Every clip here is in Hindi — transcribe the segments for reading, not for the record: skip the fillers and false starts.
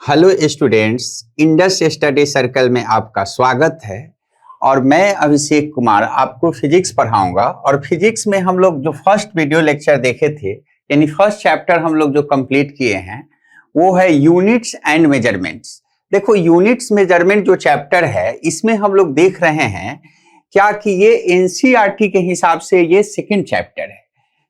Hello students, Indus study circle में आपका स्वागत है। और मैं अभिषेक कुमार आपको फिजिक्स पढ़ाऊंगा। और फिजिक्स में हम लोग जो फर्स्ट वीडियो लेक्चर देखे थे, यानी फर्स्ट चैप्टर हम लोग जो कंप्लीट किए हैं, वो है यूनिट्स एंड मेजरमेंट्स। देखो, यूनिट्स मेजरमेंट जो चैप्टर है, इसमें हम लोग देख रहे हैं क्या कि ये एनसीईआरटी के हिसाब से ये सेकेंड चैप्टर है।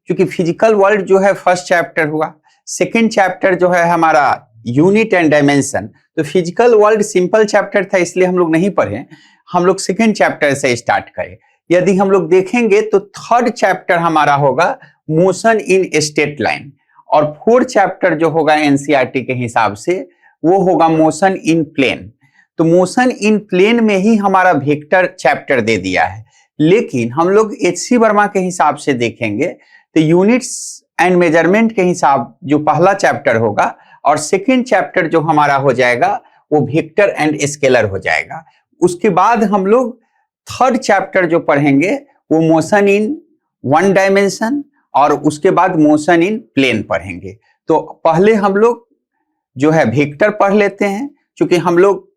क्योंकि फिजिकल वर्ल्ड जो है फर्स्ट चैप्टर हुआ, सेकेंड चैप्टर जो है हमारा यूनिट एंड डायमेंशन। तो फिजिकल वर्ल्ड सिंपल चैप्टर था, इसलिए हम लोग नहीं पढ़े, हम लोग सेकेंड चैप्टर से स्टार्ट करें। यदि हम लोग देखेंगे तो थर्ड चैप्टर हमारा होगा मोशन इन स्ट्रेट लाइन, और फोर्थ चैप्टर जो होगा एनसीईआरटी के हिसाब से वो होगा मोशन इन प्लेन। तो मोशन इन प्लेन में ही हमारा वेक्टर चैप्टर दे दिया है। लेकिन हम लोग एचसी वर्मा के हिसाब से देखेंगे तो यूनिट्स एंड मेजरमेंट के हिसाब जो पहला चैप्टर होगा, और सेकेंड चैप्टर जो हमारा हो जाएगा वो वेक्टर एंड स्केलर हो जाएगा। उसके बाद हम लोग थर्ड चैप्टर जो पढ़ेंगे वो मोशन इन वन डायमेंशन, और उसके बाद मोशन इन प्लेन पढ़ेंगे। तो पहले हम लोग जो है वेक्टर पढ़ लेते हैं, क्योंकि हम लोग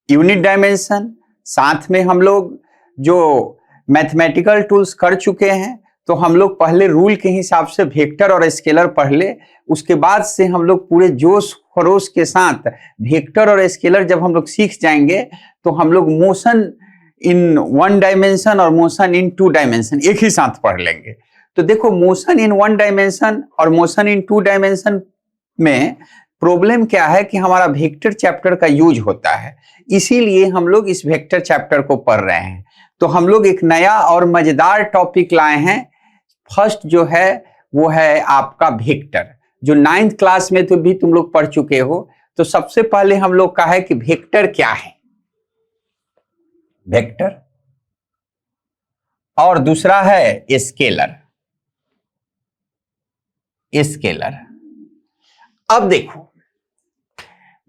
यूनिट डायमेंशन साथ में हम लोग जो मैथमेटिकल टूल्स कर चुके हैं, तो हम लोग पहले रूल के हिसाब से वेक्टर और स्केलर पढ़ ले। उसके बाद से हम लोग पूरे जोश खरोश के साथ वेक्टर और स्केलर जब हम लोग सीख जाएंगे तो हम लोग मोशन इन वन डायमेंशन और मोशन इन टू डायमेंशन एक ही साथ पढ़ लेंगे। तो देखो, मोशन इन वन डायमेंशन और मोशन इन टू डायमेंशन में प्रॉब्लम क्या है कि हमारा वेक्टर चैप्टर का यूज होता है, इसीलिए हम लोग इस वेक्टर चैप्टर को पढ़ रहे हैं। तो हम लोग एक नया और मजेदार टॉपिक लाए हैं। फर्स्ट जो है वो है आपका वेक्टर, जो 9th क्लास में तो भी तुम लोग पढ़ चुके हो। तो सबसे पहले हम लोग का है कि वेक्टर क्या है, वेक्टर, और दूसरा है स्केलर, स्केलर। अब देखो,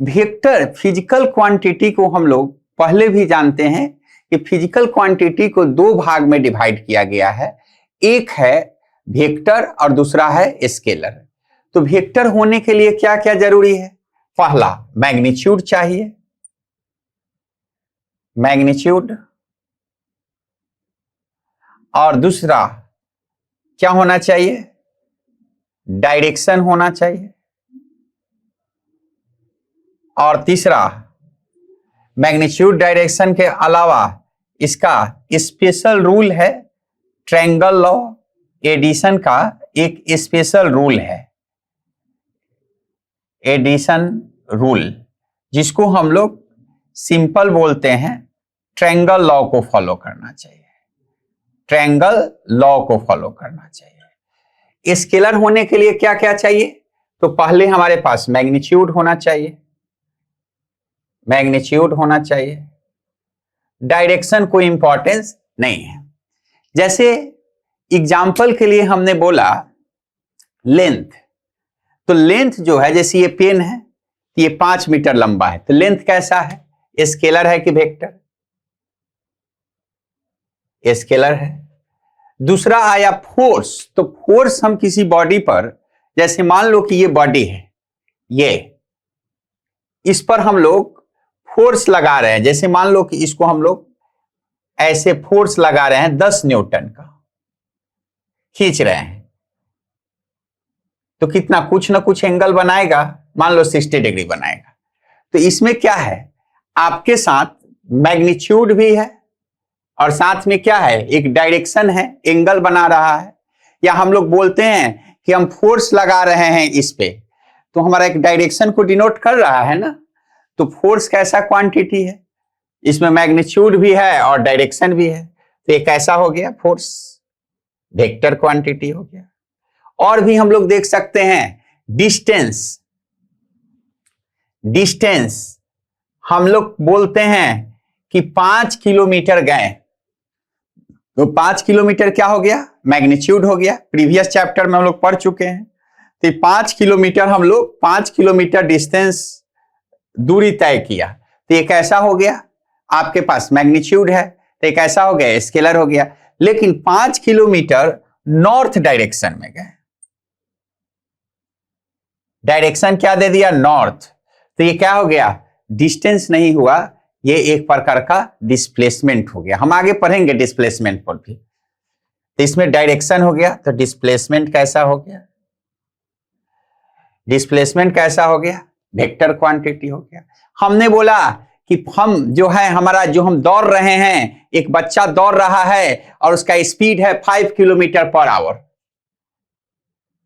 वेक्टर फिजिकल क्वांटिटी को हम लोग पहले भी जानते हैं कि फिजिकल क्वांटिटी को दो भाग में डिवाइड किया गया है, एक है वेक्टर और दूसरा है स्केलर। तो वेक्टर होने के लिए क्या क्या जरूरी है? पहला मैग्नीट्यूड चाहिए, मैग्नीट्यूड, और दूसरा क्या होना चाहिए? डायरेक्शन होना चाहिए, और तीसरा मैग्नीट्यूड डायरेक्शन के अलावा इसका स्पेशल रूल है, ट्रायंगल लॉ एडिशन का एक स्पेशल रूल है, एडिशन रूल, जिसको हम लोग सिंपल बोलते हैं ट्रायंगल लॉ को फॉलो करना चाहिए, ट्रायंगल लॉ को फॉलो करना चाहिए। स्केलर होने के लिए क्या क्या चाहिए? तो पहले हमारे पास मैग्नीट्यूड होना चाहिए, मैग्नीट्यूड होना चाहिए, डायरेक्शन कोई इंपॉर्टेंस नहीं है। जैसे एग्जाम्पल के लिए हमने बोला लेंथ, तो लेंथ जो है, जैसे ये पेन है, ये 5 मीटर लंबा है, तो लेंथ कैसा है? स्केलर है कि वेक्टर? स्केलर है। दूसरा आया फोर्स, तो फोर्स हम किसी बॉडी पर, जैसे मान लो कि ये बॉडी है, ये, इस पर हम लोग फोर्स लगा रहे हैं, जैसे मान लो कि इसको हम लोग ऐसे फोर्स लगा रहे हैं 10 न्यूटन का, खींच रहे हैं, तो कितना कुछ ना कुछ एंगल बनाएगा, मान लो 60 डिग्री बनाएगा। तो इसमें क्या है, आपके साथ मैग्नीट्यूड भी है और साथ में क्या है, एक डायरेक्शन है, एंगल बना रहा है। या हम लोग बोलते हैं कि हम फोर्स लगा रहे हैं इस पे, तो हमारा एक डायरेक्शन को डिनोट कर रहा है ना। तो फोर्स कैसा क्वांटिटी है, इसमें मैग्नीट्यूड भी है और डायरेक्शन भी है, तो ये कैसा हो गया? फोर्स, वेक्टर क्वांटिटी हो गया। और भी हम लोग देख सकते हैं डिस्टेंस, डिस्टेंस हम लोग बोलते हैं कि 5 किलोमीटर गए, तो 5 किलोमीटर क्या हो गया? मैग्नीट्यूड हो गया, प्रीवियस चैप्टर में हम लोग पढ़ चुके हैं। तो 5 किलोमीटर हम लोग 5 किलोमीटर डिस्टेंस दूरी तय किया, तो ये कैसा हो गया? आपके पास मैग्नीट्यूड है, तो ये कैसा हो गया? स्केलर हो गया। लेकिन 5 किलोमीटर नॉर्थ डायरेक्शन में गए, डायरेक्शन क्या दे दिया? नॉर्थ। तो ये क्या हो गया, डिस्टेंस नहीं हुआ, ये एक प्रकार का डिस्प्लेसमेंट हो गया। हम आगे पढ़ेंगे डिस्प्लेसमेंट पर भी। तो इसमें डायरेक्शन हो गया, तो डिस्प्लेसमेंट कैसा हो गया, डिस्प्लेसमेंट कैसा हो गया, वेक्टर क्वांटिटी हो गया। हमने बोला कि हम जो है हमारा जो हम दौड़ रहे हैं, एक बच्चा दौड़ रहा है और उसका स्पीड है 5 kilometre per hour,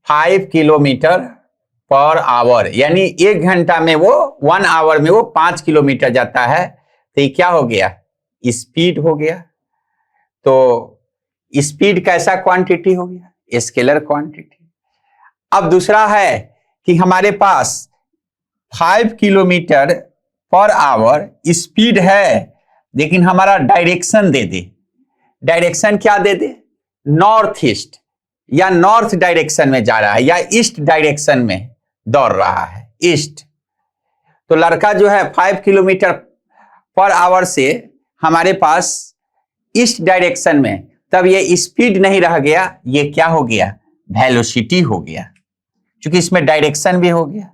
5 kilometre per hour, यानी 1 घंटा में वो 1 आवर में वो 5 किलोमीटर जाता है। तो ये क्या हो गया, स्पीड हो गया। तो स्पीड कैसा क्वांटिटी हो गया, स्केलर क्वांटिटी। अब दूसरा है कि हमारे पास 5 किलोमीटर पर आवर स्पीड है, लेकिन हमारा डायरेक्शन दे दे, डायरेक्शन क्या दे दे, नॉर्थ ईस्ट या नॉर्थ डायरेक्शन में जा रहा है या ईस्ट डायरेक्शन में दौड़ रहा है, ईस्ट। तो लड़का जो है 5 किलोमीटर पर आवर से हमारे पास ईस्ट डायरेक्शन में, तब ये स्पीड नहीं रह गया, ये क्या हो गया, वेलोसिटी हो गया, क्योंकि इसमें डायरेक्शन भी हो गया,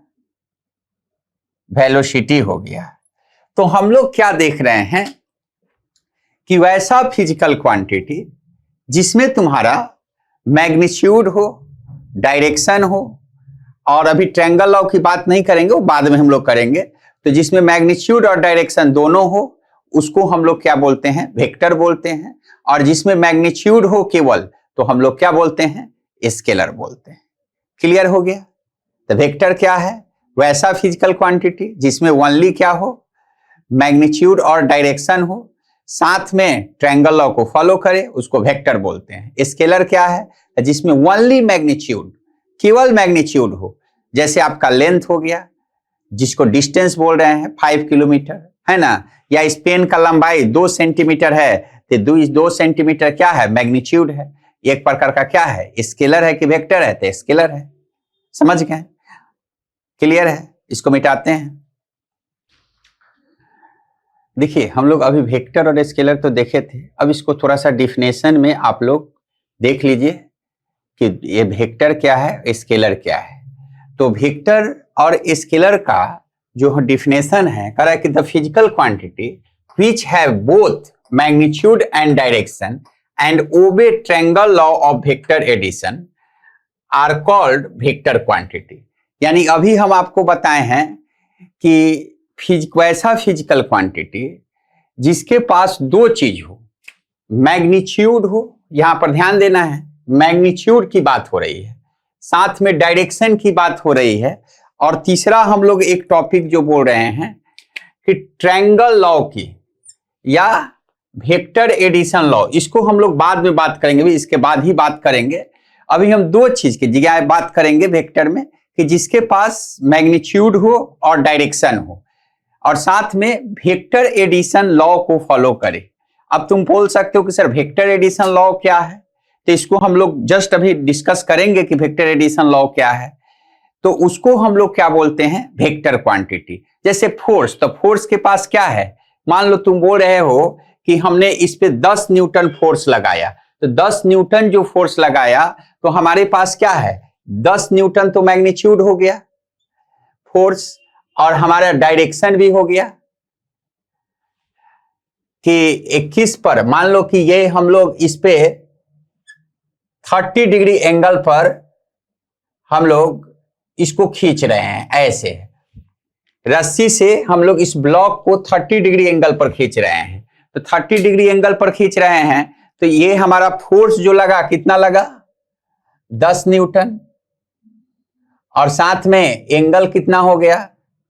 वेलोसिटी हो गया। तो हम लोग क्या देख रहे हैं कि वैसा फिजिकल क्वांटिटी जिसमें तुम्हारा मैग्नीट्यूड हो, डायरेक्शन हो, और अभी ट्रायंगल लॉ की बात नहीं करेंगे, वो बाद में हम लोग करेंगे। तो जिसमें मैग्नीट्यूड और डायरेक्शन दोनों हो, उसको हम लोग क्या बोलते हैं, वेक्टर बोलते हैं। और जिसमें मैग्नीट्यूड हो केवल, तो हम लोग क्या बोलते हैं, स्केलर बोलते हैं। क्लियर हो गया। तो वेक्टर क्या है, वैसा फिजिकल क्वांटिटी जिसमें ओनली क्या हो, मैग्नीट्यूड और डायरेक्शन हो, साथ में ट्रायंगल लॉ को फॉलो करे, उसको वेक्टर बोलते हैं। स्केलर क्या है, जिसमें ओनली मैग्नीट्यूड, केवल मैग्नीट्यूड हो, जैसे आपका लेंथ हो गया, जिसको डिस्टेंस बोल रहे हैं 5 किलोमीटर, है ना, या इस पेन का लंबाई 2 सेंटीमीटर है, तो 2 सेंटीमीटर क्या है, मैग्नीट्यूड है। एक प्रकार का क्या है, स्केलर है कि वेक्टर है, तो स्केलर है। समझ गए, क्लियर है। इसको मिटाते हैं। देखिए हम लोग अभी वेक्टर और स्केलर तो देखे थे, अब इसको थोड़ा सा डिफिनेशन में आप लोग देख लीजिए कि ये वेक्टर क्या है, स्केलर क्या है। तो वेक्टर और स्केलर का जो डिफिनेशन है, कह रहा है कि the physical quantity which have both magnitude and direction and obey triangle law of vector addition are called vector quantity. यानी अभी हम आपको बताए हैं कि वैसा फिजिकल क्वांटिटी जिसके पास 2 चीज हो, मैग्नीट्यूड हो, यहां पर ध्यान देना है, मैग्नीट्यूड की बात हो रही है, साथ में डायरेक्शन की बात हो रही है, और तीसरा हम लोग एक टॉपिक जो बोल रहे हैं कि ट्रायंगल लॉ की या वेक्टर एडिशन लॉ, इसको हम लोग बाद में बात करेंगे, भी इसके बाद ही बात करेंगे। अभी हम 2 चीज की जगह बात करेंगे वेक्टर में, कि जिसके पास मैग्नीट्यूड हो और डायरेक्शन हो, और साथ में वेक्टर एडिशन लॉ को फॉलो करे। अब तुम बोल सकते हो कि सर वेक्टर एडिशन लॉ क्या है, तो इसको हम लोग जस्ट अभी डिस्कस करेंगे कि वेक्टर एडिशन लॉ क्या है। तो उसको हम लोग क्या बोलते हैं, वेक्टर क्वांटिटी। जैसे फोर्स, तो फोर्स के पास क्या है, मान लो तुम बोल रहे हो कि हमने इस पे 10 न्यूटन फोर्स लगाया, तो 10 न्यूटन जो फोर्स लगाया, तो हमारे पास क्या है, 10 न्यूटन तो मैग्नीट्यूड हो गया फोर्स, और हमारा डायरेक्शन भी हो गया कि 21 पर, मान लो कि ये हम लोग इस पे 30 डिग्री एंगल पर हम लोग इसको खींच रहे हैं, ऐसे रस्सी से हम लोग इस ब्लॉक को 30 डिग्री एंगल पर खींच रहे हैं। तो 30 डिग्री एंगल पर खींच रहे हैं, तो ये हमारा फोर्स जो लगा, कितना लगा, 10 न्यूटन, और साथ में एंगल कितना हो गया,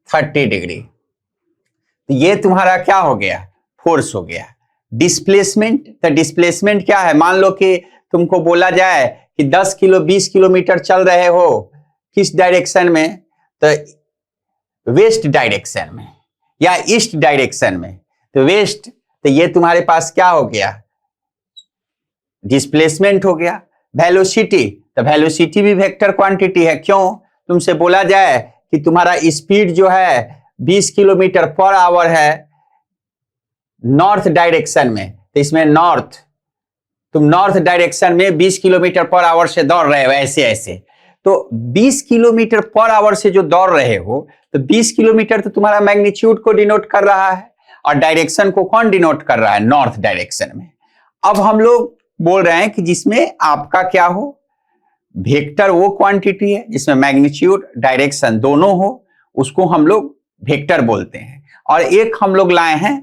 30 डिग्री। तो ये तुम्हारा क्या हो गया, फोर्स हो गया। डिस्प्लेसमेंट, तो डिस्प्लेसमेंट क्या है, मान लो कि तुमको बोला जाए कि 10 किलो 20 किलोमीटर चल रहे हो, किस डायरेक्शन में, तो वेस्ट डायरेक्शन में या ईस्ट डायरेक्शन में, तो वेस्ट, तो ये तुम्हारे पास क्या हो गया, डिस्प्लेसमेंट हो गया। वेलोसिटी, तो वेलोसिटी भी वेक्टर क्वांटिटी है। क्यों, तुमसे बोला जाए कि तुम्हारा स्पीड जो है 20 किलोमीटर पर आवर है नॉर्थ डायरेक्शन में, तो इसमें नॉर्थ, तुम नॉर्थ डायरेक्शन में 20 किलोमीटर पर आवर से दौड़ रहे हो ऐसे ऐसे, तो 20 किलोमीटर पर आवर से जो दौड़ रहे हो, तो 20 किलोमीटर तो तुम्हारा मैग्नीट्यूड को डिनोट कर रहा है, और डायरेक्शन को कौन डिनोट कर रहा है? नॉर्थ डायरेक्शन में। अब हम लोग बोल रहे हैं कि जिसमें आपका क्या हो, वेक्टर वो क्वांटिटी है जिसमें मैग्नीट्यूड डायरेक्शन दोनों हो, उसको हम लोग वेक्टर बोलते हैं। और एक हम लोग लाए हैं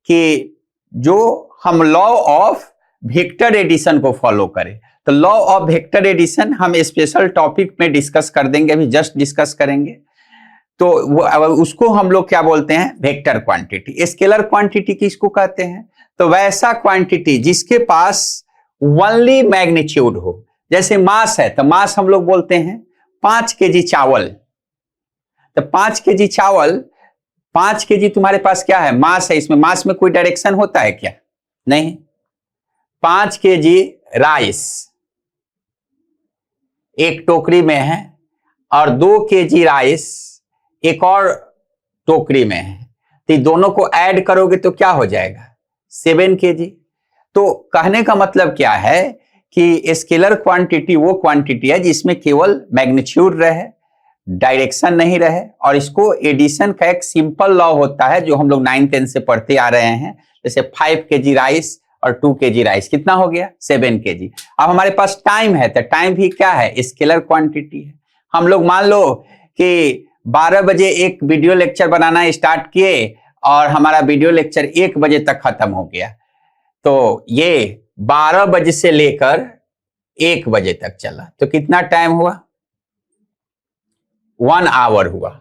कि जो हम लॉ ऑफ वेक्टर एडिशन को फॉलो करें। तो लॉ ऑफ वेक्टर एडिशन हम स्पेशल टॉपिक में डिस्कस कर देंगे, अभी जस्ट डिस्कस करेंगे। तो उसको हम लोग क्या बोलते हैं? Vector quantity. स्केलर क्वांटिटी किसको कहते हैं? तो वैसा क्वांटिटी जिसके पास ओनली मैग्नीट्यूड हो। जैसे मास है, तो मास हम लोग बोलते हैं 5 केजी चावल। तो 5 केजी चावल, 5 केजी तुम्हारे पास क्या है? मास है। इसमें मास में कोई डायरेक्शन होता है क्या? नहीं। 5 केजी राइस एक टोकरी में है, और 2 केजी राइस एक और टोकरी में है। तो दोनों को ऐड करोगे तो क्या हो जाएगा? 7 केजी। तो कहने का मतलब क्या है कि स्केलर क्वांटिटी वो क्वांटिटी है जिसमें केवल मैग्नीट्यूड रहे, डायरेक्शन नहीं रहे। और इसको एडिशन का एक सिंपल लॉ होता है जो हम लोग 9th-10th से पढ़ते आ रहे हैं। जैसे 5 केजी राइस और 2 केजी राइस, कितना हो गया? 7 केजी। अब हमारे पास टाइम है, तो टाइम भी क्या है? स्केलर क्वांटिटी है। हम लोग मान लो कि 12 बजे एक वीडियो लेक्चर बनाना स्टार्ट किए और हमारा वीडियो लेक्चर 1 बजे तक खत्म हो गया। तो ये 12 बजे से लेकर 1 बजे तक चला, तो कितना टाइम हुआ? 1 आवर हुआ।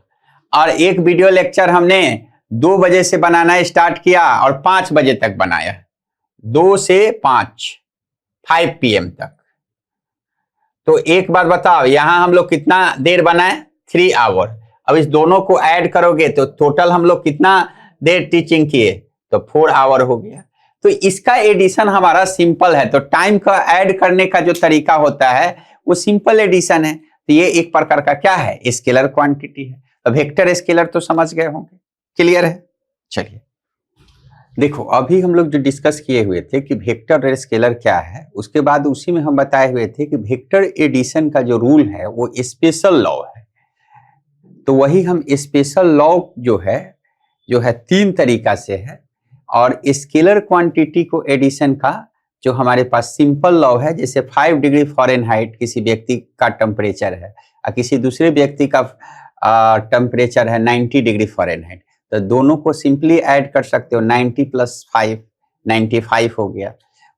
और एक वीडियो लेक्चर हमने 2 बजे से बनाना स्टार्ट किया और 5 बजे तक बनाया, 2 से 5 PM तक। तो एक बात बताओ, यहां हम लोग कितना देर बनाए? 3 आवर। अब इस दोनों को ऐड करोगे तो टोटल हम लोग कितना देर टीचिंग किए? तो 4 आवर हो गया। तो इसका एडिशन हमारा सिंपल है। तो टाइम का ऐड करने का जो तरीका होता है वो सिंपल एडिशन है। तो ये एक प्रकार का क्या है? स्केलर क्वांटिटी है। तो वेक्टर स्केलर तो समझ गए होंगे, क्लियर है? चलिए देखो, अभी हम लोग जो डिस्कस किए हुए थे कि वेक्टर और स्केलर क्या है, उसके बाद उसी में हम बताए हुए थे कि वेक्टर एडिशन का जो रूल है वो स्पेशल लॉ है। तो वही हम स्पेशल लॉ जो है 3 तरीका से है। और स्केलर क्वांटिटी को एडिशन का जो हमारे पास सिंपल लॉ है, जैसे 5 डिग्री फ़ारेनहाइट किसी व्यक्ति का टेम्परेचर है और किसी दूसरे व्यक्ति का टेम्परेचर है 90 डिग्री फ़ारेनहाइट, तो दोनों को सिंपली ऐड कर सकते हो। 90 + 5 95 हो गया।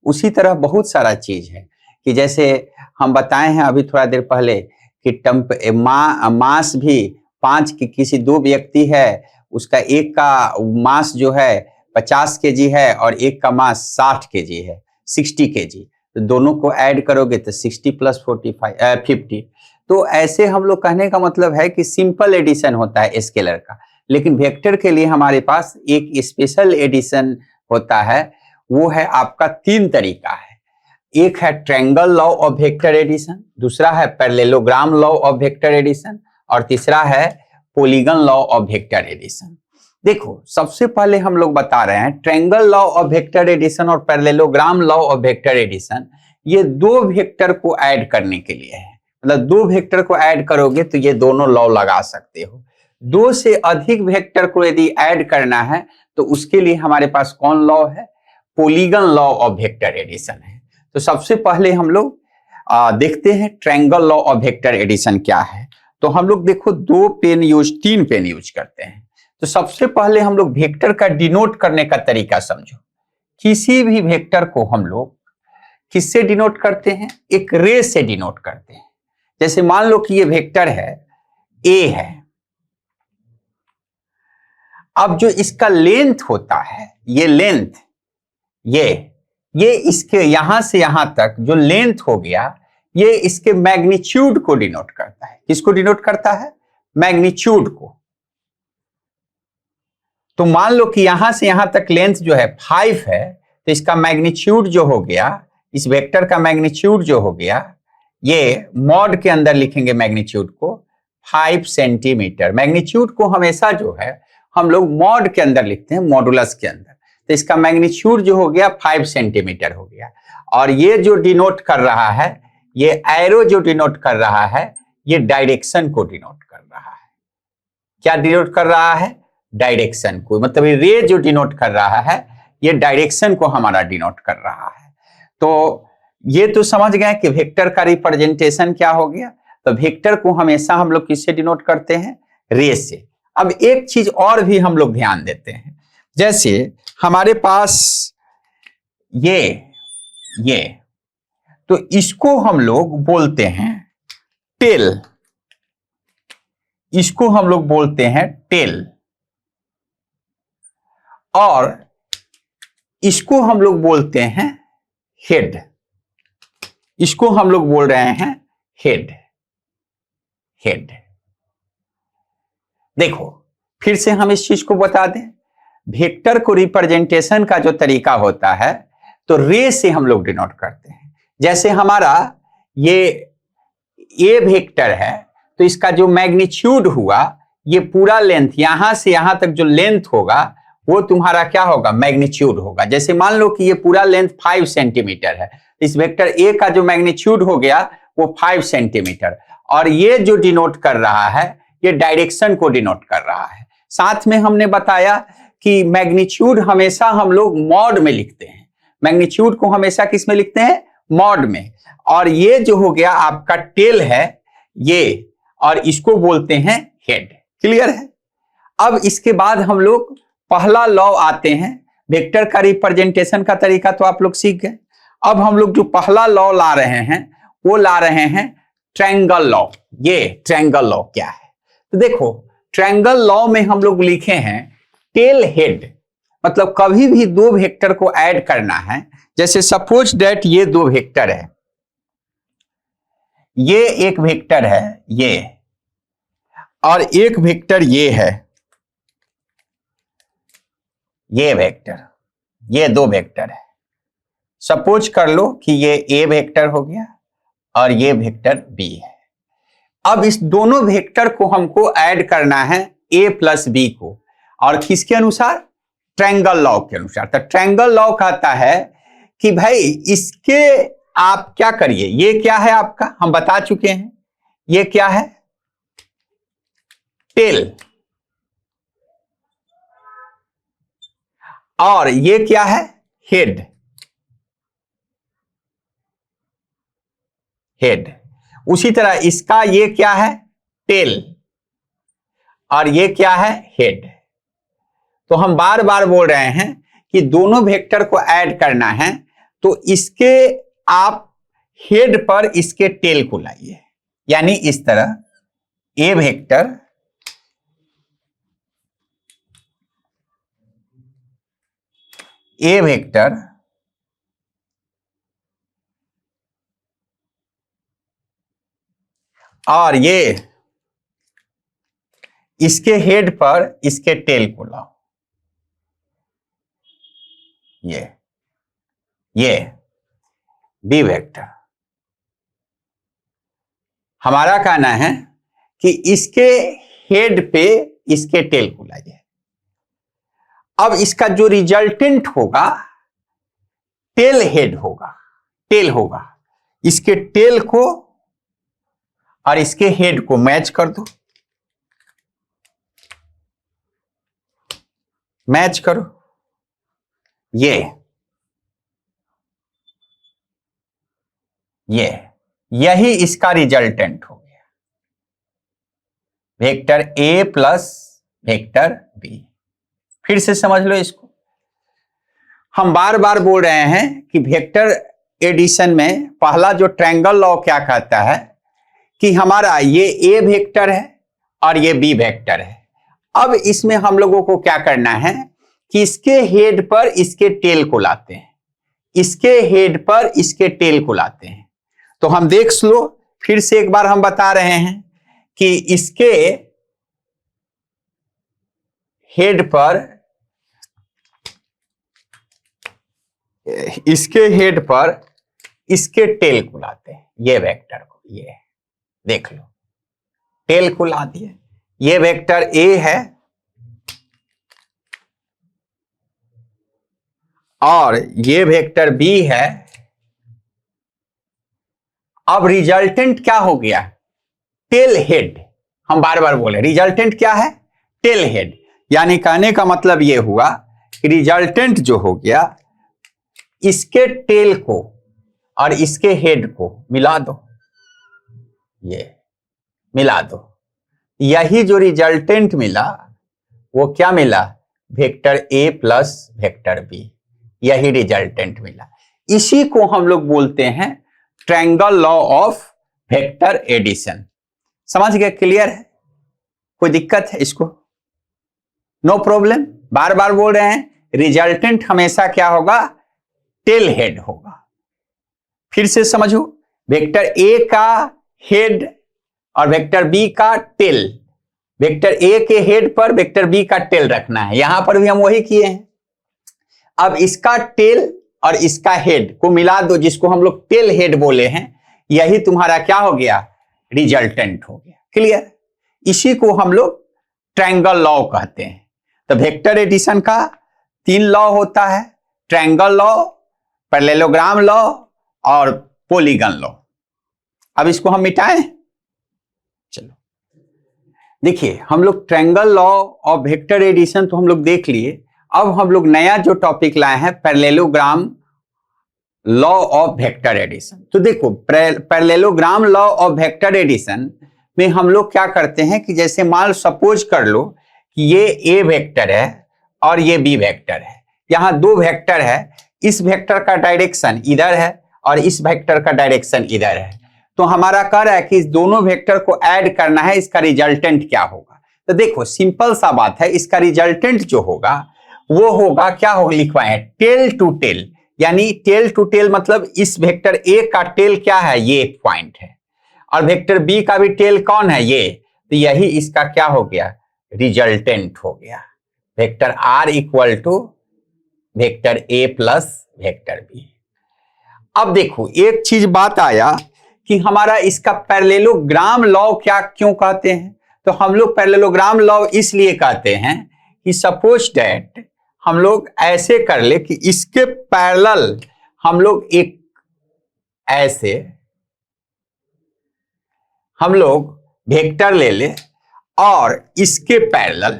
उसी तरह बहुत सारा चीज है कि जैसे हम बताए हैं अभी थोड़ा देर पहले कि मास भी 5 की किसी 2 व्यक्ति है, उसका एक का मास जो है 50 केजी है और एक का मास 60 केजी है, 60 केजी। तो दोनों को ऐड करोगे तो 60 + 45 50। तो ऐसे हम लोग कहने का मतलब है कि सिंपल एडिशन होता है स्केलर का। लेकिन वेक्टर के लिए हमारे पास एक स्पेशल एडिशन होता है, वो है आपका 3 तरीका है। एक है triangle law of vector addition, दूसरा है parallelogram law of vector addition, और तीसरा है polygon law of vector addition. देखो, सबसे पहले हम लोग बता रहे हैं triangle law of vector addition और parallelogram law of vector addition, ये 2 वेक्टर को ऐड करने के लिए है। मतलब 2 वेक्टर को ऐड करोगे तो ये दोनों लॉ लगा सकते हो। 2 से अधिक वेक्टर को यदि ऐड करना है तो उसके लिए हमारे पास कौन लॉ है? Polygon law of vector addition है। तो सबसे पहले हम लोग देखते हैं triangle law of vector addition क्या है। तो हम लोग देखो 3 पेन यूज करते हैं। तो सबसे पहले हम लोग वेक्टर का डिनोट करने का तरीका समझो। किसी भी वेक्टर को हम लोग किससे डिनोट करते हैं? एक रे से डिनोट करते हैं। जैसे मान लो कि ये वेक्टर है ए है। अब जो इसका लेंथ होता है, ये लेंथ, ये इसके यहां से यहां तक जो लेंथ हो गया, ये इसके मैग्नीट्यूड को डिनोट करता है। किसको डिनोट करता है? मैग्नीट्यूड को। तो मान लो कि यहां से यहां तक लेंथ जो है 5 है, तो इसका मैग्नीट्यूड जो हो गया, इस वेक्टर का मैग्नीट्यूड जो हो गया, ये मॉड के अंदर लिखेंगे मैग्नीट्यूड को 5 सेंटीमीटर। मैग्नीट्यूड को हमेशा जो है हम लोग मॉड के अंदर लिखते हैं, मॉडुलस के अंदर। तो इसका मैग्नीट्यूड जो हो गया 5 सेंटीमीटर हो गया। और ये जो डिनोट कर रहा है, ये एरो जो डिनोट कर रहा है, ये डायरेक्शन को डिनोट कर रहा है। क्या डिनोट कर रहा है? डायरेक्शन को, मतलब ये रे जो डिनोट कर रहा है ये डायरेक्शन को हमारा डिनोट कर रहा है। तो ये तो समझ गए कि वेक्टर का रिप्रेजेंटेशन क्या हो गया। तो वेक्टर को हमेशा हम लोग किससे डिनोट करते हैं? रे से। अब एक चीज और भी हम लोग ध्यान देते हैं, जैसे हमारे पास ये तो इसको हम लोग बोलते हैं टेल, इसको हम लोग बोलते हैं टेल, और इसको हम लोग बोलते हैं हेड, इसको हम लोग बोल रहे हैं हेड। हेड देखो फिर से हम इस चीज को बता दें, वेक्टर को रिप्रेजेंटेशन का जो तरीका होता है तो रे से हम लोग डिनोट करते हैं। जैसे हमारा ये वेक्टर है तो इसका जो मैग्नीट्यूड हुआ, ये पूरा लेंथ यहां से यहां तक जो लेंथ होगा वो तुम्हारा क्या होगा? मैग्नीट्यूड होगा। जैसे मान लो कि ये पूरा लेंथ 5 सेंटीमीटर है, इस वेक्टर ए का जो मैग्नीट्यूड हो गया वो 5 सेंटीमीटर, और ये जो डिनोट कर रहा है ये डायरेक्शन को डिनोट कर रहा है। साथ में हमने बताया कि मैग्नीट्यूड हमेशा हम लोग मॉड में लिखते हैं, मैग्नीट्यूड को हमेशा किस में लिखते हैं? मॉड में। और ये जो हो गया आपका टेल है ये, और इसको बोलते हैं हेड। क्लियर है? अब इसके बाद हम लोग पहला लॉ आते हैं। वेक्टर का रिप्रेजेंटेशन का तरीका तो आप लोग सीख गए। अब हम लोग जो पहला लॉ ला रहे हैं वो ला रहे हैं ट्रायंगल लॉ। ये ट्रायंगल लॉ क्या है? तो देखो ट्रायंगल लॉ में हम लोग लिखे हैं टेल हेड, मतलब कभी भी दो वेक्टर को ऐड करना है, जैसे सपोज दैट ये दो वेक्टर है, ये एक वेक्टर है ये, और एक वेक्टर ये है, ये वेक्टर, ये दो वेक्टर है। सपोज कर लो कि ये ए वेक्टर हो गया और ये वेक्टर बी है। अब इस दोनों वेक्टर को हमको ऐड करना है ए प्लस बी को, और किसके अनुसार? ट्रायंगल लॉ के अनुसार। तो ट्रायंगल लॉ कहता है कि भाई इसके आप क्या करिए, ये क्या है आपका, हम बता चुके हैं, ये क्या है? टेल, और ये क्या है? हेड। हेड। उसी तरह इसका ये क्या है? टेल, और ये क्या है? हेड। तो हम बार बार बोल रहे हैं कि दोनों वेक्टर को ऐड करना है तो इसके आप हेड पर इसके टेल को लाइए, यानी इस तरह ए वेक्टर और ये इसके हेड पर इसके टेल को लाओ, ये बी वेक्टर। हमारा कहना है कि इसके हेड पे इसके टेल को लाइए। अब इसका जो रिजल्टेंट होगा टेल हेड होगा, टेल होगा। इसके टेल को और इसके हेड को मैच कर दो, मैच करो, यही इसका रिजल्टेंट हो गया, vector A plus vector B. फिर से समझ लो इसको। हम बार बार बोल रहे हैं कि वेक्टर एडिशन में पहला जो ट्रायंगल लॉ क्या कहता है कि हमारा ये ए वेक्टर है और ये बी वेक्टर है। अब इसमें हम लोगों को क्या करना है कि इसके हेड पर इसके टेल को लाते हैं, इसके हेड पर इसके टेल को लाते हैं। तो हम देख लो, फिर से एक बार हम बता रहे हैं कि इसके हेड पर इसके टेल को लाते हैं, ये वेक्टर को, ये देख लो टेल को ला दिए। ये वेक्टर ए है और ये वेक्टर बी है। अब रिजल्टेंट क्या हो गया? टेल हेड, हम बार बार बोले रिजल्टेंट क्या है, टेल हेड। यानी कहने का मतलब ये हुआ कि रिजल्टेंट जो हो गया इसके टेल को और इसके हेड को मिला दो, ये मिला दो, यही जो रिजल्टेंट मिला वो क्या मिला, vector A plus vector B, यही रिजल्टेंट मिला। इसी को हम लोग बोलते हैं triangle law of vector addition. समझ गए, क्लियर है, कोई दिक्कत है इसको, नो प्रॉब्लम। बार बार बोल रहे हैं रिजल्टेंट हमेशा क्या होगा, टेल हेड होगा। फिर से समझो, वेक्टर ए का हेड और वेक्टर बी का टेल, वेक्टर ए के हेड पर वेक्टर बी का टेल रखना है, यहां पर भी हम वही किए हैं। अब इसका टेल और इसका हेड को मिला दो, जिसको हम लोग टेल हेड बोले हैं, यही तुम्हारा क्या हो गया, रिजल्टेंट हो गया। क्लियर, इसी को हम लोग ट्रायंगल लॉ कहते हैं। तो वेक्टर एडिशन का 3 लॉ होता है, ट्रायंगल लॉ, पैरेललोग्राम लॉ और पॉलीगन लॉ। अब इसको हम मिटाएं, चलो देखिए, हम लोग ट्रायंगल लॉ और वेक्टर एडिशन तो हम लोग देख लिए। अब हम लोग नया जो टॉपिक लाए हैं parallelogram law of vector addition. तो देखो, parallelogram law of vector addition में हम लोग क्या करते हैं कि जैसे मान सपोज कर लो कि ये ए वेक्टर है और ये बी वेक्टर है, यहां 2 वेक्टर है, इस वेक्टर का डायरेक्शन इधर है और इस वेक्टर का डायरेक्शन इधर है। तो हमारा कह रहा है कि इस दोनों वेक्टर को ऐड करना है, इसका रिजल्टेंट क्या होगा। तो देखो सिंपल सा बात है, इसका रिजल्टेंट जो होगा वो होगा, क्या होगा लिखवाए, टेल टू टेल। यानी टेल टू टेल मतलब इस वेक्टर ए का टेल क्या है, ये पॉइंट है, और वेक्टर बी का भी टेल कौन है, ये। तो यही इसका क्या हो गया, रिजल्टेंट हो गया। Vector R equal to vector A plus vector B. अब देखो एक चीज बात आया कि हमारा इसका पैरेललोग्राम लॉ क्या क्यों कहते हैं। तो हम लोग पैरेललोग्राम लॉ इसलिए कहते हैं कि सपोज दैट हम लोग ऐसे कर ले कि इसके पैरेलल हम लोग एक ऐसे हम लोग वेक्टर ले ले और इसके पैरेलल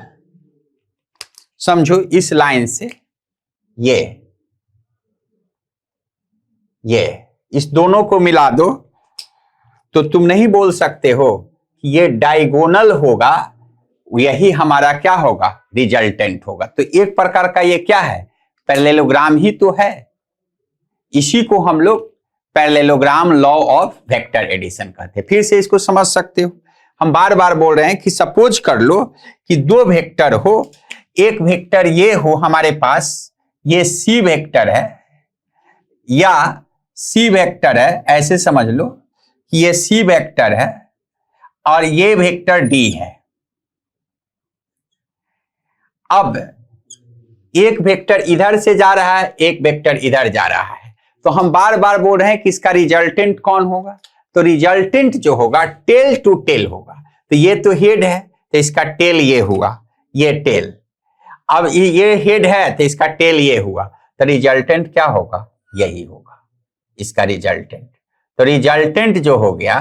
समझो इस लाइन से ये इस दोनों को मिला दो, तो तुम नहीं बोल सकते हो कि ये डायगोनल होगा, यही हमारा क्या होगा, रिजल्टेंट होगा। तो एक प्रकार का ये क्या है, पैरेललोग्राम ही तो है। इसी को हम लोग parallelogram law of vector addition कहते हैं। फिर से इसको समझ सकते हो, हम बार बार बोल रहे हैं कि सपोज कर लो कि 2 वेक्टर हो, एक वेक्टर ये हो हमारे पास, ये सी वेक्टर है या सी वेक्टर है, ऐसे समझ लो कि ये सी वेक्टर है और ये वेक्टर डी है। अब एक वेक्टर इधर से जा रहा है, एक वेक्टर इधर जा रहा है, तो हम बार बार बोल रहे हैं कि इसका रिजल्टेंट कौन होगा। तो रिजल्टेंट जो होगा टेल टू टेल होगा। तो ये तो हेड है, तो इसका टेल ये हुआ, ये टेल। अब ये हेड है तो इसका टेल ये हुआ, तो रिजल्टेंट क्या होगा, यही होगा इसका रिजल्टेंट। तो रिजल्टेंट जो हो गया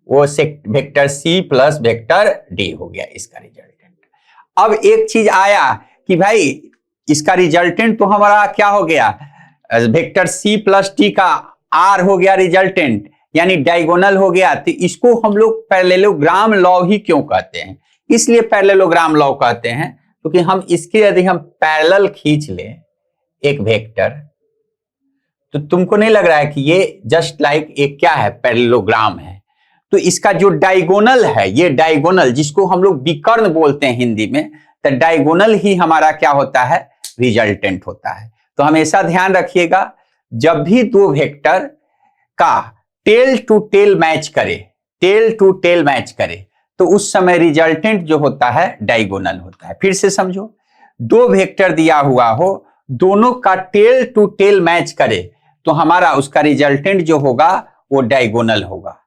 वो vector C plus vector D हो गया इसका रिजल्टेंट। अब एक चीज आया कि भाई इसका रिजल्टेंट तो हमारा क्या हो गया, वेक्टर सी प्लस टी का आर हो गया रिजल्टेंट, यानी डायगोनल हो गया। तो इसको हम लोग पैरेललोग्राम लॉ ही क्यों कहते हैं, इसलिए पैरेललोग्राम लॉ कहते हैं क्योंकि हम इसके यदि हम पैरेलल खींच ले एक वेक्टर, तो तुमको नहीं लग रहा है कि ये जस्ट लाइक एक क्या है, पैरेललोग्राम है। तो इसका जो डायगोनल है, ये डायगोनल जिसको हम लोग विकर्ण बोलते हैं हिंदी में, तो डायगोनल ही हमारा क्या होता है, रिजल्टेंट होता है। तो हमेशा ध्यान रखिएगा, जब भी 2 वेक्टर का टेल टू टेल मैच करे, टेल टू टेल मैच करे, तो उस समय रिजल्टेंट जो होता है डायगोनल होता है। फिर से समझो, 2 वेक्टर दिया हुआ हो, दोनों का टेल टू टेल मैच करे, तो हमारा उसका रिजल्टेंट जो होगा वो डायगोनल होगा।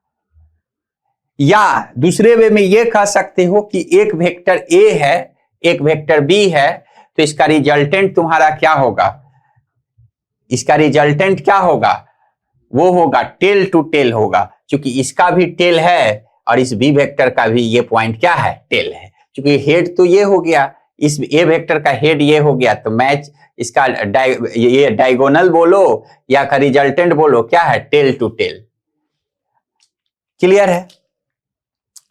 या दूसरे वे में ये कह सकते हो कि एक वेक्टर ए है, एक वेक्टर बी है, तो इसका रिजल्टेंट तुम्हारा क्या होगा, इसका रिजल्टेंट क्या होगा, वो होगा टेल टू टेल होगा, क्योंकि इसका भी टेल है और इस बी वेक्टर का भी ये पॉइंट क्या है, टेल है। क्योंकि हेड तो ये हो गया, इस ए वेक्टर का हेड ये हो गया, तो मैच इसका ये डायगोनल बोलो या का रिजल्टेंट बोलो, क्या है, टेल टू टेल। क्लियर है?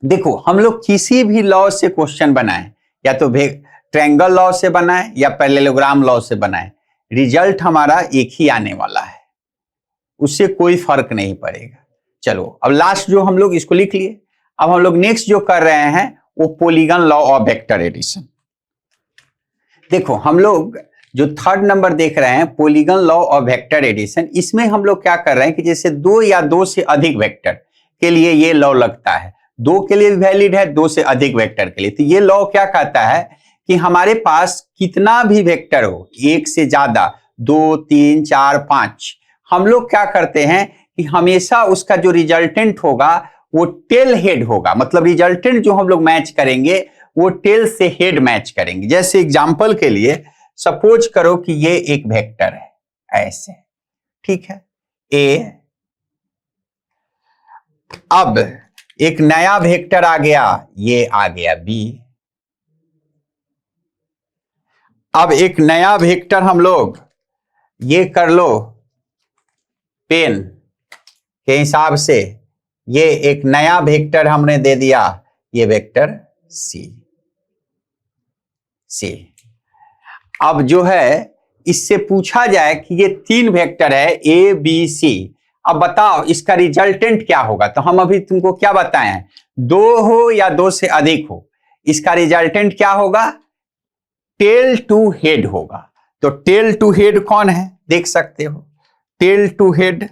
देखो हम लोग किसी भी लॉ से क्वेश्चन बनाए, या तो ट्रायंगल लॉ से बनाए या पैरेललोग्राम लॉ से बनाए, रिजल्ट हमारा एक ही आने वाला है, उससे कोई फर्क नहीं पड़ेगा। चलो अब लास्ट जो हम लोग इसको लिख लिए। अब हम लोग नेक्स्ट जो कर रहे हैं वो polygon law of vector addition. देखो हम लोग जो थर्ड नंबर देख रहे हैं polygon law of vector addition, इसमें हम लोग क्या कर रहे हैं कि जैसे दो या दो से अधिक वेक्टर के लिए ये लॉ लगता है, दो के लिए भी वैलिड है, दो से अधिक वेक्टर के लिए। तो ये लॉ क्या कहता है कि हमारे पास कितना भी वेक्टर हो, एक से ज्यादा, 2, 3, 4, 5, हम लोग क्या करते हैं कि हमेशा उसका जो रिजल्टेंट होगा वो टेल हेड होगा। मतलब रिजल्टेंट जो हम लोग मैच करेंगे वो टेल से हेड मैच करेंगे। जैसे एग्जांपल के लिए सपोज करो कि ये एक वेक्टर है ऐसे, ठीक है, ए। अब एक नया वेक्टर आ गया, ये आ गया बी। अब एक नया वेक्टर हम लोग ये कर लो पेन के हिसाब से, ये एक नया वेक्टर हमने दे दिया, ये वेक्टर सी। अब जो है इससे पूछा जाए कि ये तीन वेक्टर है ए बी सी, अब बताओ इसका रिजल्टेंट क्या होगा। तो हम अभी तुमको क्या बताए हैं, दो हो या दो से अधिक हो, इसका रिजल्टेंट क्या होगा, टेल टू हेड होगा। तो टेल टू हेड कौन है, देख सकते हो, टेल टू हेड।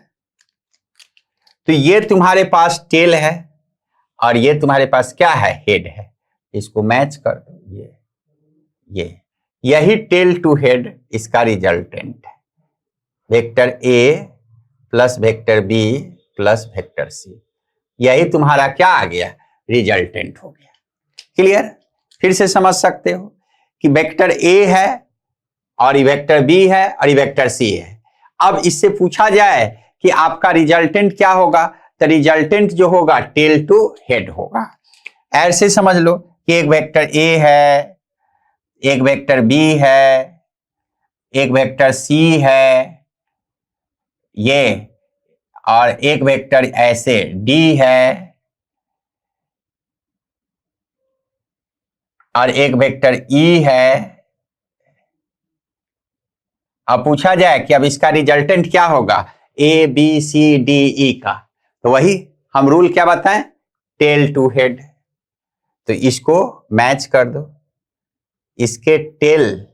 तो ये तुम्हारे पास टेल है और ये तुम्हारे पास क्या है, हेड है। इसको मैच कर दो, ये यही टेल टू हेड इसका रिजल्टेंट है, vector A plus vector B plus vector C, यही तुम्हारा क्या आ गया, रिजल्टेंट हो गया। क्लियर? फिर से समझ सकते हो कि वेक्टर ए है और ये वेक्टर बी है और ये वेक्टर सी है। अब इससे पूछा जाए कि आपका रिजल्टेंट क्या होगा, तो रिजल्टेंट जो होगा टेल टू हेड होगा। ऐसे समझ लो कि एक वेक्टर ए है, एक वेक्टर बी है, एक वेक्टर सी है, ये, और एक वेक्टर ऐसे डी है, और एक वेक्टर ई है। अब पूछा जाए कि अब इसका रिजल्टेंट क्या होगा, A B C D E का, तो वही हम रूल क्या बताएं, टेल टू हेड। तो इसको मैच कर दो, इसके टेल,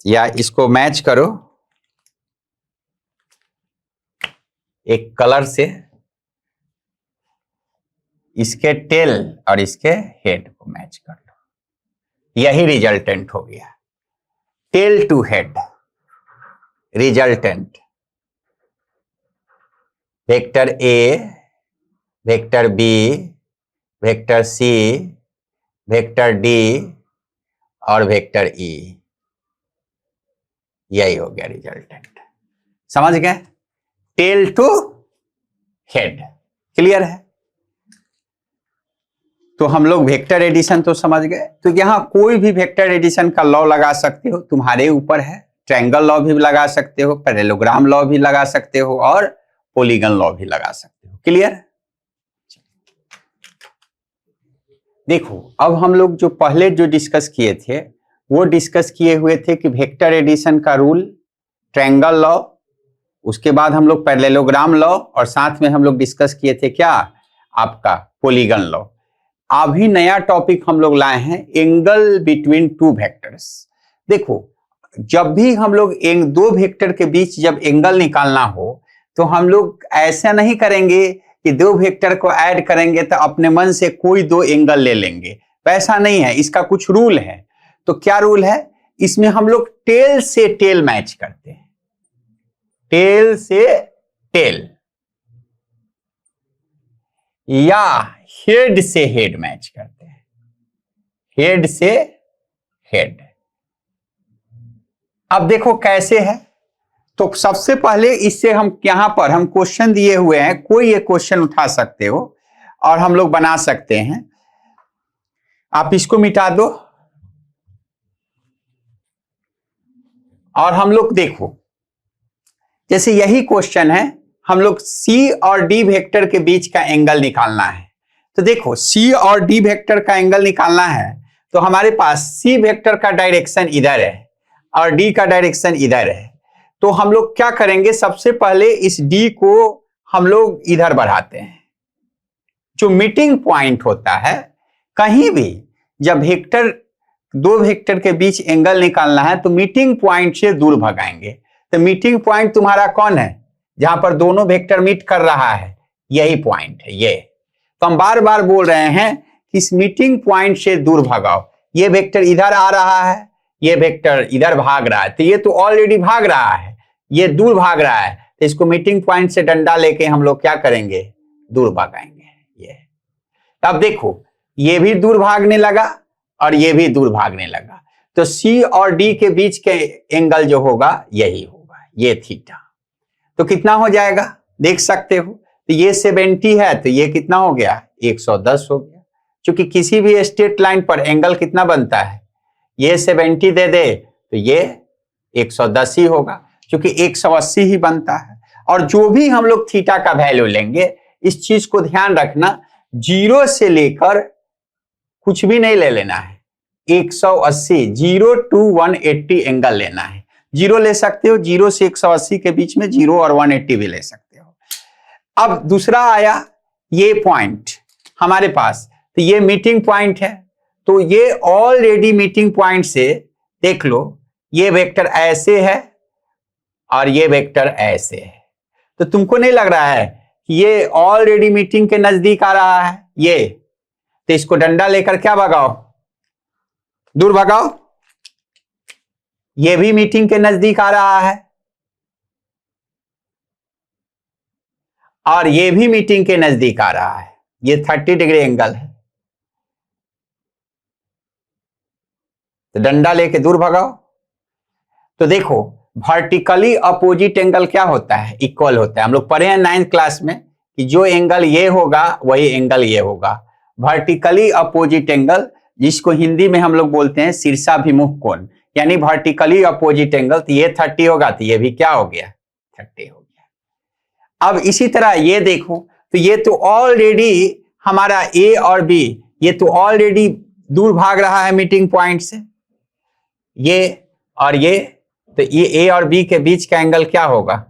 या इसको मैच करो एक कलर से, इसके टेल और इसके हेड को मैच कर लो, यही रिजल्टेंट हो गया, tail to head resultant. Vector A, vector B, vector C, vector D और वेक्टर ई, यही हो गया रिजल्टेंट। समझ गए, टेल टू हेड। क्लियर है? तो हम लोग वेक्टर एडिशन तो समझ गए। तो यहां कोई भी वेक्टर एडिशन का लॉ लगा सकते हो, तुम्हारे ऊपर है। ट्रायंगल लॉ भी लगा सकते हो, पैरेललोग्राम लॉ भी लगा सकते हो और पॉलीगन लॉ भी लगा सकते हो। क्लियर? देखो अब हम लोग जो पहले जो डिस्कस किए थे वो डिस्कस किए हुए थे कि वेक्टर एडिशन का रूल, ट्रायंगल लॉ, उसके बाद हम लोग पैरेललोग्राम लॉ, और साथ में हम लोग डिस्कस किए थे क्या, आपका पॉलीगन लॉ। अभी नया टॉपिक हम लोग लाए हैं, एंगल बिटवीन टू वेक्टर्स। देखो जब भी हम लोग दो वेक्टर के बीच जब एंगल निकालना हो तो हम लोग ऐसा नहीं करेंगे कि दो वेक्टर को ऐड करेंगे तो अपने मन से कोई दो एंगल ले लेंगे, वैसा नहीं है, इसका कुछ रूल है। तो क्या रूल है, इसमें हम लोग टेल से टेल मैच करते हैं, टेल से टेल, या हेड से हेड मैच करते हैं, हेड से हेड। अब देखो कैसे है, तो सबसे पहले इससे हम यहां पर हम क्वेश्चन दिए हुए हैं, कोई एक क्वेश्चन उठा सकते हो और हम लोग बना सकते हैं। आप इसको मिटा दो और हम लोग देखो, जैसे यही क्वेश्चन है, हम लोग सी और डी वेक्टर के बीच का एंगल निकालना है। तो देखो, सी और डी वेक्टर का एंगल निकालना है तो हमारे पास सी वेक्टर का डायरेक्शन इधर है और डी का डायरेक्शन इधर है। तो हम लोग क्या करेंगे, सबसे पहले इस डी को हम लोग इधर बढ़ाते हैं। जो मीटिंग पॉइंट होता है, कहीं भी जब वेक्टर, दो वेक्टर के बीच एंगल निकालना है तो मीटिंग पॉइंट से दूर भगाएंगे। तो मीटिंग पॉइंट तुम्हारा कौन है, जहां पर दोनों वेक्टर मीट कर रहा है, यही पॉइंट है ये। तो हम बार बार बोल रहे हैं कि इस मीटिंग पॉइंट से दूर भगाओ। ये वेक्टर इधर आ रहा है, ये वेक्टर इधर भाग रहा है, तो ये तो ऑलरेडी भाग रहा है, ये दूर भाग रहा है, तो इसको मीटिंग पॉइंट से डंडा लेके हम लोग क्या करेंगे, दूर भगाएंगे। ये अब देखो, ये भी दूर भागने लगा और ये भी दूर भागने लगा। तो सी और डी के बीच के एंगल जो होगा यही होगा, ये थीटा। तो कितना हो जाएगा देख सकते हो, तो ये 70 है तो ये कितना हो गया, 110 हो गया। क्योंकि किसी भी स्ट्रेट लाइन पर एंगल कितना बनता है, ये 70 दे दे तो ये 110 ही होगा, क्योंकि 180 ही बनता है। और जो भी हम लोग थीटा का वैल्यू लेंगे, इस चीज को ध्यान रखना, 0 से लेकर कुछ भी नहीं ले लेना है, 180, 0 to 180 एंगल लेना है। 0 ले सकते हो, 0 से 180 के बीच में 0 और 180 भी ले सकते हो। अब दूसरा आया ये पॉइंट हमारे पास, तो ये मीटिंग पॉइंट है, तो ये ऑलरेडी मीटिंग पॉइंट से देख लो, ये वेक्टर ऐसे है और ये वेक्टर ऐसे है। तो तुमको नहीं लग रहा है कि ये ऑलरेडी मीटिंग के नजदीक आ रहा है ये, तो इसको डंडा लेकर क्या भगाओ, दूर भगाओ। ये भी मीटिंग के नजदीक आ रहा है और ये भी मीटिंग के नजदीक आ रहा है, ये 30 डिग्री एंगल है, तो डंडा लेके दूर भगाओ। तो देखो, वर्टिकली अपोजिट एंगल क्या होता है, इक्वल होता है। हम लोग पढ़े हैं 9th क्लास में कि जो एंगल ये होगा वही एंगल ये होगा। वर्टिकली अपोजिट एंगल, जिसको हिंदी में हम लोग बोलते हैं शीर्षाभिमुख कोण, यानी वर्टिकली अपोजिट एंगल। तो ये 30 होगा तो ये भी क्या हो गया, 30 हो गया। अब इसी तरह ये देखो, तो ये तो ऑलरेडी हमारा ए और बी, ये तो ऑलरेडी दूर भाग रहा है मीटिंग पॉइंट से, ये और ये, तो ये ए और बी के बीच का एंगल क्या होगा,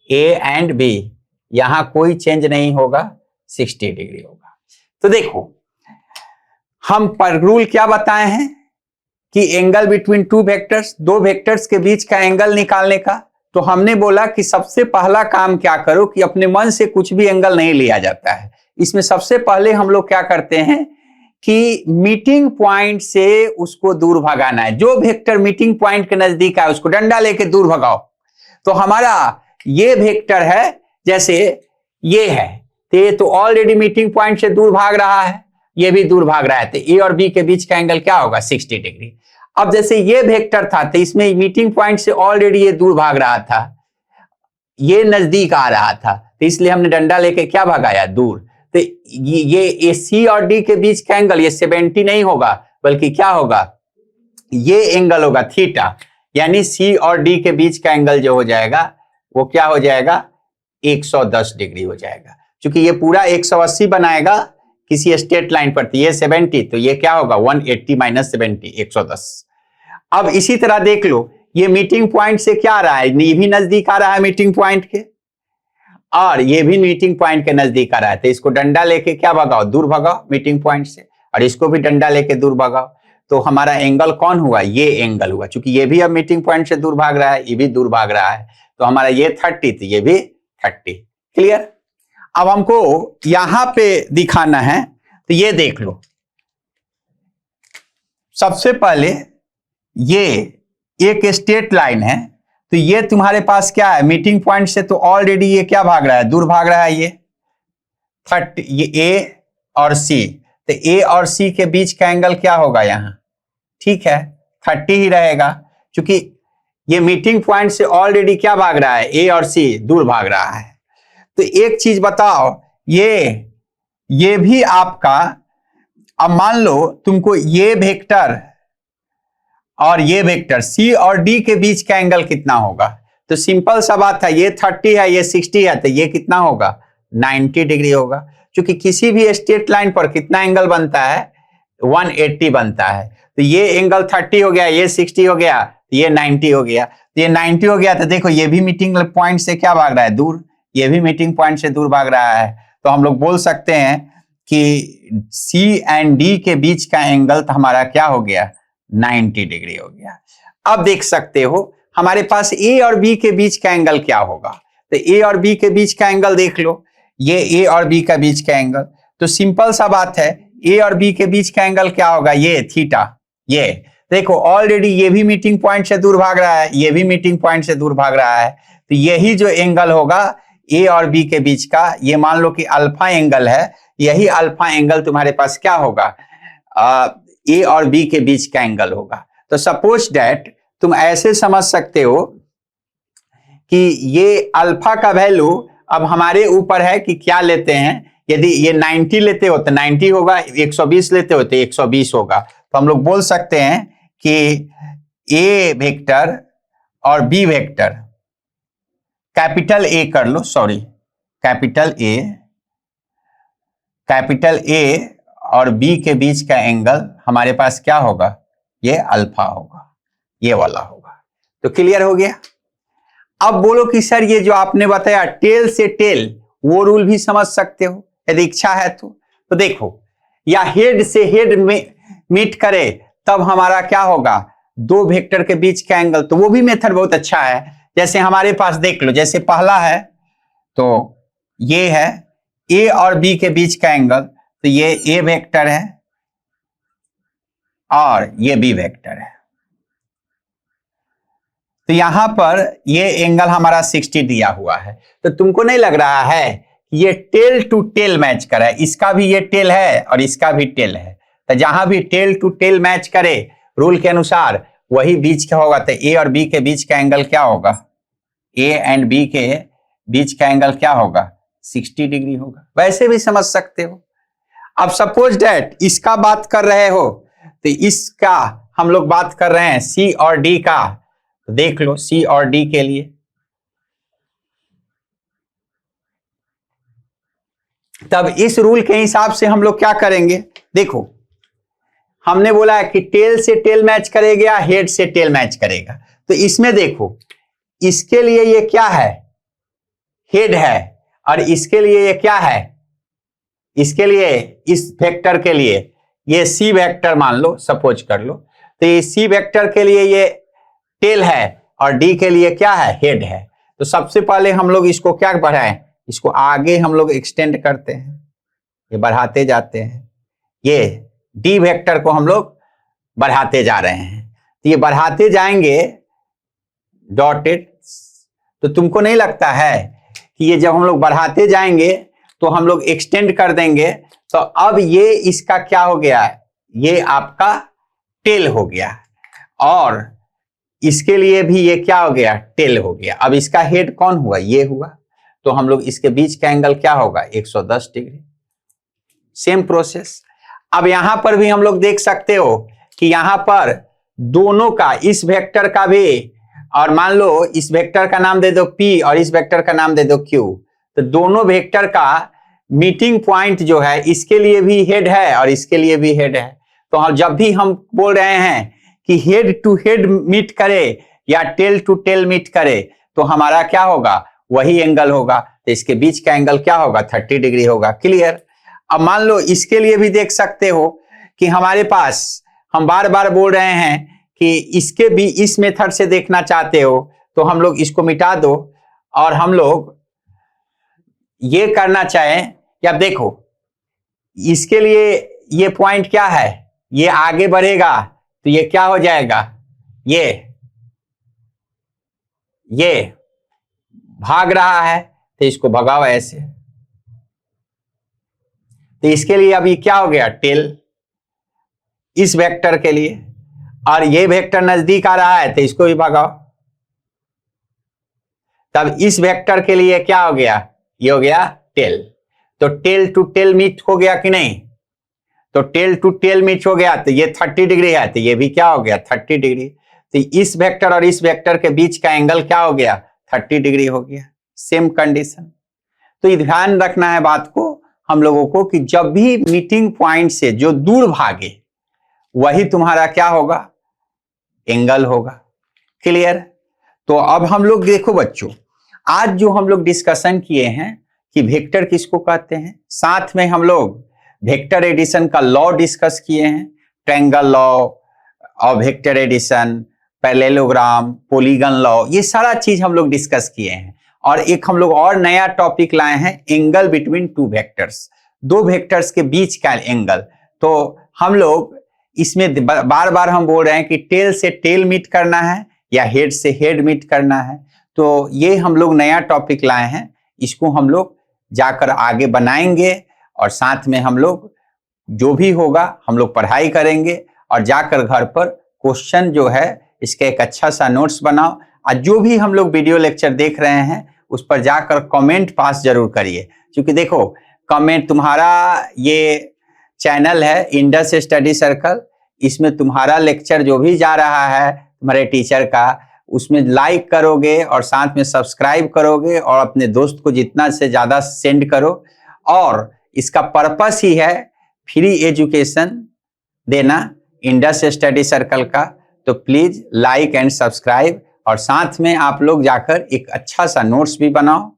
ए एंड बी, यहां कोई चेंज नहीं होगा, 60 डिग्री होगा। तो देखो, हम पर रूल क्या बताए हैं कि एंगल बिटवीन टू वेक्टर्स, दो वेक्टर्स के बीच का एंगल निकालने का। तो हमने बोला कि सबसे पहला काम क्या करो कि अपने मन से कुछ भी एंगल नहीं लिया जाता है। इसमें सबसे पहले हम लोग क्या करते हैं कि मीटिंग पॉइंट से उसको दूर भगाना है। जो वेक्टर मीटिंग पॉइंट के नजदीक है उसको डंडा लेके दूर भगाओ। तो हमारा ये वेक्टर है, जैसे ये है, तो ये तो ऑलरेडी मीटिंग पॉइंट से दूर भाग रहा है, ये भी दूर भाग रहा है, तो ए और बी के बीच का एंगल क्या होगा, 60 डिग्री। अब जैसे ये वेक्टर था तो इसमें मीटिंग पॉइंट से ऑलरेडी ये दूर भाग रहा था, ये नजदीक आ रहा था, तो इसलिए हमने डंडा लेके क्या भगाया, दूर। तो ये सी और डी के बीच का एंगल ये 70 नहीं होगा, बल्कि क्या होगा, ये एंगल होगा थीटा, यानी सी और डी के बीच का एंगल जो हो जाएगा वो क्या हो जाएगा, 110 डिग्री हो जाएगा। क्योंकि ये पूरा 180 बनाएगा किसी स्ट्रेट लाइन पर, तो ये 70, तो ये क्या होगा 180 माइनस 70, 110। अब इसी तरह देख लो, ये मीटिंग पॉइंट से क्या आ रहा है, ये भी नजदीक आ रहा है मीटिंग पॉइंट के, और ये भी मीटिंग पॉइंट के नजदीक आ रहा है, तो इसको डंडा लेके क्या भगाओ, दूर भगाओ मीटिंग पॉइंट से, और इसको भी डंडा लेके दूर भगाओ। तो हमारा एंगल कौन हुआ, ये एंगल हुआ। क्योंकि ये भी अब मीटिंग पॉइंट से दूर भाग रहा है, ये भी दूर भाग रहा है, तो हमारा ये 30, तो ये भी 30। क्लियर। अब हमको यहां पे दिखाना है, तो ये देख लो, सबसे पहले ये एक स्ट्रेट लाइन है, तो ये तुम्हारे पास क्या है, मीटिंग पॉइंट से तो ऑलरेडी ये क्या भाग रहा है, दूर भाग रहा है, ये 30, ये ए और सी, तो ए और सी के बीच का एंगल क्या होगा यहाँ, ठीक है 30 ही रहेगा, क्योंकि ये मीटिंग पॉइंट से ऑलरेडी क्या भाग रहा है, ए और सी दूर भाग रहा है। तो एक चीज बताओ, ये ये भी आपका, अब मान लो तुमको ये वेक्टर और ये वेक्टर सी और डी के बीच का एंगल कितना होगा, तो सिंपल सा बात है, ये 30 है ये 60 है, तो ये कितना होगा 90 डिग्री होगा। क्योंकि किसी भी स्ट्रेट लाइन पर कितना एंगल बनता है 180 बनता है, तो ये एंगल 30 हो गया, ये 60 हो गया, ये 90 हो गया। तो ये 90 हो गया, तो देखो ये भी मीटिंग पॉइंट से क्या भाग रहा है दूर, ये भी मीटिंग पॉइंट से दूर भाग रहा है। तो हम लोग बोल सकते हैं कि सी एंड डी के बीच का एंगल तो हमारा क्या हो गया 90 डिग्री हो गया। अब देख सकते हो हमारे पास ए और बी के बीच का एंगल क्या होगा, तो ए और बी के बीच का एंगल देख लो, ये ए और बी का बीच का एंगल, तो सिंपल सा बात है ए और बी के बीच का एंगल क्या होगा, ये थीटा। ये देखो ऑलरेडी ये भी मीटिंग पॉइंट से दूर भाग रहा है, ये भी मीटिंग पॉइंट से दूर भाग रहा है, तो यही जो एंगल होगा ए और बी के बीच का, ये मान लो कि अल्फा एंगल है, यही अल्फा एंगल तुम्हारे पास क्या होगा ए और बी के बीच का एंगल होगा। तो सपोज दैट तुम ऐसे समझ सकते हो कि ये अल्फा का वैल्यू अब हमारे ऊपर है कि क्या लेते हैं। यदि ये 90 लेते हो तो 90 होगा, 120 लेते हो तो 120 होगा। तो हम लोग बोल सकते हैं कि ए वेक्टर और बी वेक्टर, कैपिटल ए कर लो, सॉरी कैपिटल ए और बी के बीच का एंगल हमारे पास क्या होगा, ये अल्फा होगा, ये वाला होगा। तो क्लियर हो गया। अब बोलो कि सर ये जो आपने बताया टेल से टेल, वो रूल भी समझ सकते हो यदि इच्छा है तो देखो, या हेड से हेड में मीट करे तब हमारा क्या होगा दो वेक्टर के बीच का एंगल, तो वो भी मेथड बहुत अच्छा है। जैसे हमारे पास देख लो, जैसे पहला है तो ये है ए और बी के बीच का एंगल, तो ये ए वेक्टर है और ये बी वेक्टर है, तो यहां पर ये एंगल हमारा 60 दिया हुआ है। तो तुमको नहीं लग रहा है कि ये टेल टू टेल मैच करे, इसका भी ये टेल है और इसका भी टेल है, तो जहां भी टेल टू टेल मैच करे रूल के अनुसार वही बीच का होगा। तो ए और बी के बीच का एंगल क्या होगा, ए एंड बी के बीच का एंगल क्या होगा 60 डिग्री होगा। वैसे भी समझ सकते हो। अब सपोज दैट इसका बात कर रहे हो तो इसका हम लोग बात कर रहे हैं सी और डी का, तो देख लो सी और डी के लिए तब इस रूल के हिसाब से हम लोग क्या करेंगे। देखो हमने बोला है कि टेल से टेल मैच करेगा, हेड से टेल मैच करेगा, तो इसमें देखो इसके लिए ये क्या है हेड है, और इसके लिए ये क्या है, इसके लिए इस वेक्टर के लिए ये सी वेक्टर मान लो, सपोज कर लो, तो ये सी वेक्टर के लिए ये टेल है और डी के लिए क्या है हेड है। तो सबसे पहले हम लोग इसको क्या बढ़ाएं, इसको आगे हम लोग एक्सटेंड करते हैं, ये बढ़ाते जाते हैं, ये डी वेक्टर को हम लोग बढ़ाते जा रहे हैं, तो ये बढ़ाते जाएंगे डॉटेड। तो तुमको नहीं लगता है कि ये जब हम लोग बढ़ाते जाएंगे तो हम लोग एक्सटेंड कर देंगे, तो अब ये इसका क्या हो गया, ये आपका टेल हो गया, और इसके लिए भी ये क्या हो गया टेल हो गया। अब इसका हेड कौन हुआ, ये हुआ, तो हम लोग इसके बीच का एंगल क्या होगा 110 डिग्री। Same process. अब यहां पर भी हम लोग देख सकते हो कि यहां पर दोनों का, इस वेक्टर का भी, और मान लो इस वेक्टर का नाम दे दो P और इस वेक्टर का नाम दे दो Q, तो दोनों वेक्टर का मीटिंग पॉइंट जो है इसके लिए भी हेड है और इसके लिए भी हेड है। तो हम जब भी हम बोल रहे हैं कि हेड टू हेड मीट करे या टेल टू टेल मीट करे, तो हमारा क्या होगा वही एंगल होगा, तो इसके बीच का एंगल क्या होगा 30 डिग्री होगा। क्लियर। अब मान लो इसके लिए भी देख सकते हो कि हमारे पास, हम बार बार बोल रहे हैं कि इसके भी इस मेथड से देखना चाहते हो तो हम लोग इसको मिटा दो और हम लोग ये करना चाहें, या देखो इसके लिए ये पॉइंट क्या है, ये आगे बढ़ेगा तो ये क्या हो जाएगा, ये भाग रहा है, तो इसको भगाओ ऐसे, तो इसके लिए अभी क्या हो गया टेल इस वेक्टर के लिए, और ये वेक्टर नजदीक आ रहा है तो इसको भी भगाओ, तब इस वेक्टर के लिए क्या हो गया, ये हो गया टेल। तो टेल टू टेल मीट हो गया कि नहीं? तो टेल टू टेल मीट हो गया तो ये 30 डिग्री है, तो ये भी क्या हो गया 30 डिग्री। तो इस वेक्टर और इस वेक्टर के बीच का एंगल क्या हो गया 30 डिग्री हो गया। Same condition. तो ध्यान रखना है बात को हम लोगों को कि जब भी मीटिंग पॉइंट से जो दूर भागे वही तुम्हारा क्या होगा, एंगल होगा। क्लियर? तो अब हम लोग देखो बच्चों, आज जो हम लोग डिस्कशन किए हैं कि वेक्टर किसको कहते हैं, साथ में हम लोग वेक्टर एडिशन का लॉ डिस्कस किए हैं, ट्रायंगल लॉ और vector addition, parallelogram, polygon law, ये सारा चीज हम लोग डिस्कस किए हैं। और एक हम लोग और नया टॉपिक लाए हैं, एंगल बिटवीन टू वेक्टर्स, दो वेक्टर्स के बीच का एंगल। तो हम लोग इसमें बार बार हम बोल रहे हैं कि टेल से टेल मीट करना है या हेड से हेड मीट करना है। तो ये हम लोग नया टॉपिक लाए हैं, इसको हम लोग जाकर आगे बनाएंगे और साथ में हम लोग जो भी होगा हम लोग पढ़ाई करेंगे और जाकर घर पर क्वेश्चन जो है इसका एक अच्छा सा नोट्स बनाओ। और जो भी हम लोग वीडियो लेक्चर देख रहे हैं उस पर जाकर कमेंट पास जरूर करिए, क्योंकि देखो कमेंट, तुम्हारा ये चैनल है इंडस स्टडी सर्कल, इसमें तुम्हारा लेक्चर जो भी जा रहा है तुम्हारे टीचर का, उसमें लाइक करोगे और साथ में सब्सक्राइब करोगे और अपने दोस्त को जितना से ज़्यादा सेंड करो। और इसका पर्पस ही है फ्री एजुकेशन देना इंडस स्टडी सर्कल का। तो प्लीज लाइक एंड सब्सक्राइब और साथ में आप लोग जाकर एक अच्छा सा नोट्स भी बनाओ